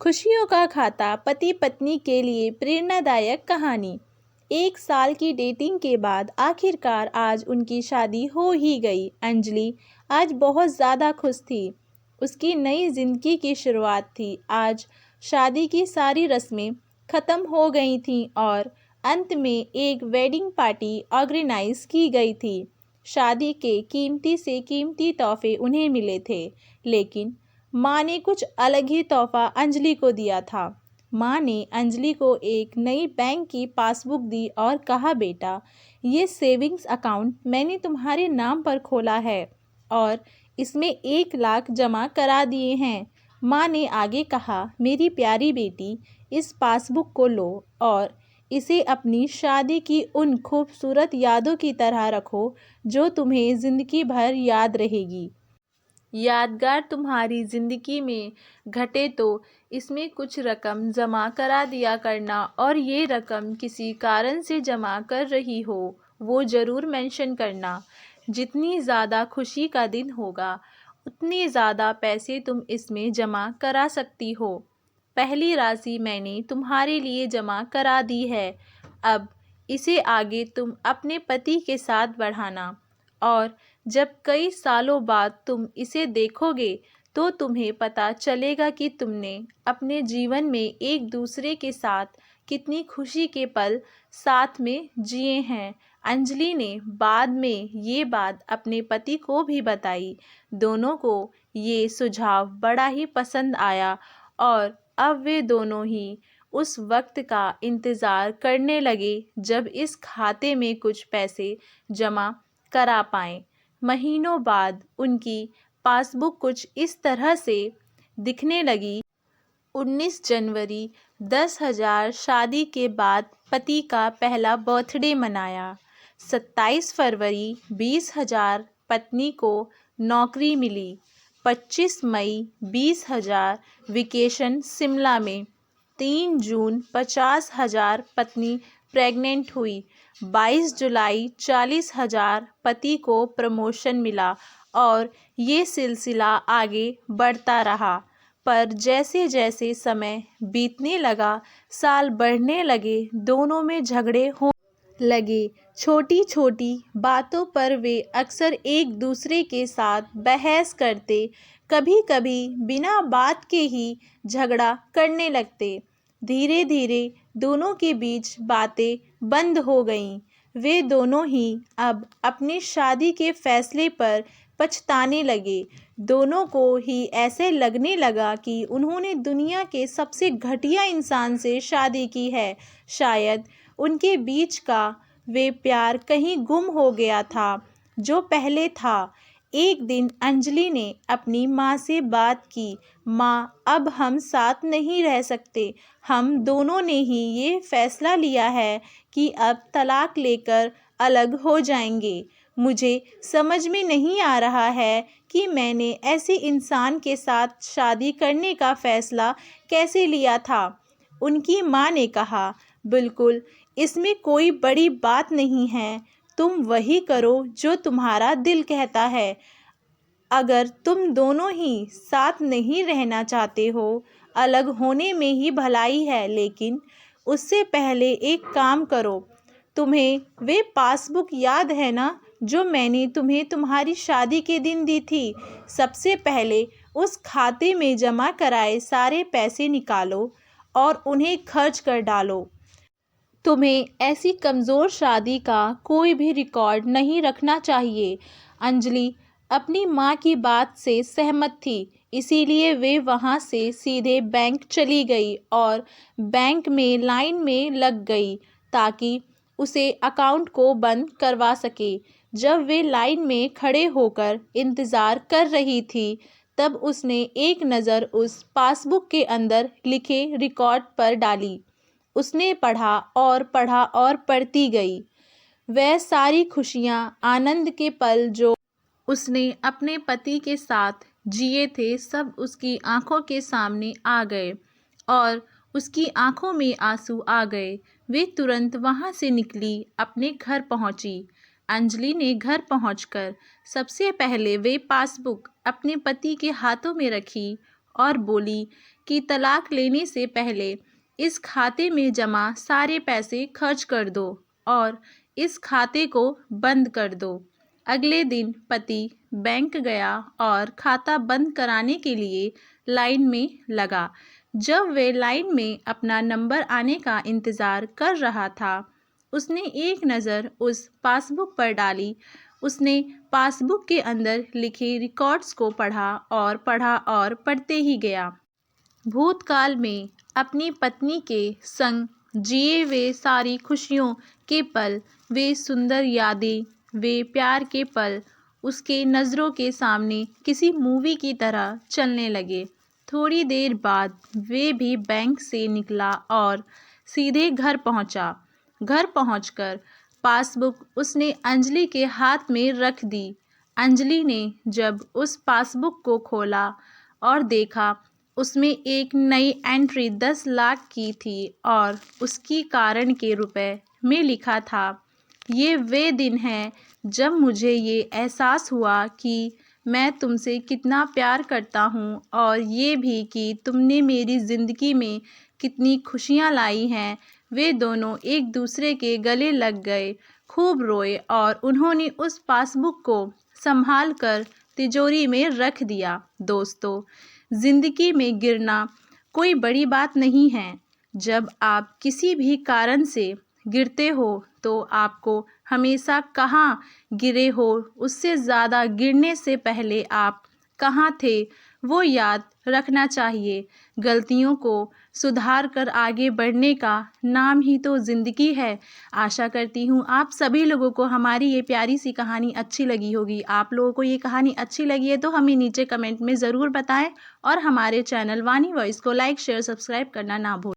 खुशियों का खाता, पति पत्नी के लिए प्रेरणादायक कहानी। 1 साल की डेटिंग के बाद आखिरकार आज उनकी शादी हो ही गई। अंजलि आज बहुत ज़्यादा खुश थी। उसकी नई जिंदगी की शुरुआत थी। आज शादी की सारी रस्में ख़त्म हो गई थीं और अंत में एक वेडिंग पार्टी ऑर्गेनाइज की गई थी। शादी के कीमती से कीमती तोहफे उन्हें मिले थे, लेकिन माँ ने कुछ अलग ही तोहफा अंजलि को दिया था। माँ ने अंजलि को एक नई बैंक की पासबुक दी और कहा, बेटा, ये सेविंग्स अकाउंट मैंने तुम्हारे नाम पर खोला है और इसमें 1 लाख जमा करा दिए हैं। माँ ने आगे कहा, मेरी प्यारी बेटी, इस पासबुक को लो और इसे अपनी शादी की उन खूबसूरत यादों की तरह रखो जो तुम्हें ज़िंदगी भर याद रहेगी। यादगार तुम्हारी ज़िंदगी में घटे तो इसमें कुछ रकम जमा करा दिया करना, और ये रकम किसी कारण से जमा कर रही हो वो ज़रूर मेंशन करना। जितनी ज़्यादा खुशी का दिन होगा उतनी ज़्यादा पैसे तुम इसमें जमा करा सकती हो। पहली राशि मैंने तुम्हारे लिए जमा करा दी है। अब इसे आगे तुम अपने पति के साथ बढ़ाना, और जब कई सालों बाद तुम इसे देखोगे तो तुम्हें पता चलेगा कि तुमने अपने जीवन में एक दूसरे के साथ कितनी खुशी के पल साथ में जिए हैं। अंजलि ने बाद में ये बात अपने पति को भी बताई। दोनों को ये सुझाव बड़ा ही पसंद आया और अब वे दोनों ही उस वक्त का इंतज़ार करने लगे जब इस खाते में कुछ पैसे जमा करा पाएँ। महीनों बाद उनकी पासबुक कुछ इस तरह से दिखने लगी। 19 जनवरी 10,000 शादी के बाद पति का पहला बर्थडे मनाया। 27 फरवरी 20,000 पत्नी को नौकरी मिली। 25 मई 20,000 वेकेशन शिमला में। 3 जून 50,000 पत्नी प्रेग्नेंट हुई। 22 जुलाई 40,000 पति को प्रमोशन मिला और ये सिलसिला आगे बढ़ता रहा। पर जैसे जैसे समय बीतने लगा, साल बढ़ने लगे, दोनों में झगड़े हो लगे। छोटी छोटी बातों पर वे अक्सर एक दूसरे के साथ बहस करते, कभी कभी बिना बात के ही झगड़ा करने लगते। धीरे धीरे दोनों के बीच बातें बंद हो गईं। वे दोनों ही अब अपनी शादी के फैसले पर पछताने लगे। दोनों को ही ऐसे लगने लगा कि उन्होंने दुनिया के सबसे घटिया इंसान से शादी की है। शायद उनके बीच का वे प्यार कहीं गुम हो गया था जो पहले था। एक दिन अंजलि ने अपनी माँ से बात की, माँ, अब हम साथ नहीं रह सकते। हम दोनों ने ही ये फैसला लिया है कि अब तलाक लेकर अलग हो जाएंगे। मुझे समझ में नहीं आ रहा है कि मैंने ऐसे इंसान के साथ शादी करने का फैसला कैसे लिया था। उनकी माँ ने कहा, बिल्कुल, इसमें कोई बड़ी बात नहीं है। तुम वही करो जो तुम्हारा दिल कहता है। अगर तुम दोनों ही साथ नहीं रहना चाहते हो, अलग होने में ही भलाई है, लेकिन उससे पहले एक काम करो। तुम्हें वे पासबुक याद है ना जो मैंने तुम्हें तुम्हारी शादी के दिन दी थी? सबसे पहले उस खाते में जमा कराए सारे पैसे निकालो और उन्हें खर्च कर डालो। तुम्हें ऐसी कमज़ोर शादी का कोई भी रिकॉर्ड नहीं रखना चाहिए। अंजलि अपनी माँ की बात से सहमत थी, इसीलिए वे वहाँ से सीधे बैंक चली गई और बैंक में लाइन में लग गई ताकि उसे अकाउंट को बंद करवा सके। जब वे लाइन में खड़े होकर इंतज़ार कर रही थी, तब उसने एक नज़र उस पासबुक के अंदर लिखे रिकॉर्ड पर डाली। उसने पढ़ा और पढ़ती गई। वह सारी खुशियाँ, आनंद के पल जो उसने अपने पति के साथ जिए थे, सब उसकी आंखों के सामने आ गए और उसकी आंखों में आंसू आ गए। वे तुरंत वहाँ से निकली, अपने घर पहुँची। अंजलि ने घर पहुंचकर सबसे पहले वे पासबुक अपने पति के हाथों में रखी और बोली कि तलाक लेने से पहले इस खाते में जमा सारे पैसे खर्च कर दो और इस खाते को बंद कर दो। अगले दिन पति बैंक गया और खाता बंद कराने के लिए लाइन में लगा। जब वे लाइन में अपना नंबर आने का इंतज़ार कर रहा था, उसने एक नज़र उस पासबुक पर डाली। उसने पासबुक के अंदर लिखे रिकॉर्ड्स को पढ़ा और पढ़ते ही गया। भूतकाल में अपनी पत्नी के संग जिए वे सारी खुशियों के पल, वे सुंदर यादें, वे प्यार के पल उसके नज़रों के सामने किसी मूवी की तरह चलने लगे। थोड़ी देर बाद वे भी बैंक से निकला और सीधे घर पहुंचा। घर पहुंचकर पासबुक उसने अंजलि के हाथ में रख दी। अंजलि ने जब उस पासबुक को खोला और देखा, उसमें एक नई एंट्री 10 लाख की थी और उसकी कारण के रुपए में लिखा था, ये वे दिन हैं जब मुझे ये एहसास हुआ कि मैं तुमसे कितना प्यार करता हूँ और ये भी कि तुमने मेरी ज़िंदगी में कितनी खुशियाँ लाई हैं। वे दोनों एक दूसरे के गले लग गए, खूब रोए और उन्होंने उस पासबुक को संभाल कर तिजोरी में रख दिया। दोस्तों, ज़िंदगी में गिरना कोई बड़ी बात नहीं है। जब आप किसी भी कारण से गिरते हो तो आपको हमेशा कहाँ गिरे हो, उससे ज़्यादा गिरने से पहले आप कहाँ थे, वो याद रखना चाहिए। गलतियों को सुधार कर आगे बढ़ने का नाम ही तो ज़िंदगी है। आशा करती हूँ आप सभी लोगों को हमारी ये प्यारी सी कहानी अच्छी लगी होगी। आप लोगों को ये कहानी अच्छी लगी है तो हमें नीचे कमेंट में ज़रूर बताएं और हमारे चैनल वाणी वॉइस को लाइक, शेयर, सब्सक्राइब करना ना भूलें।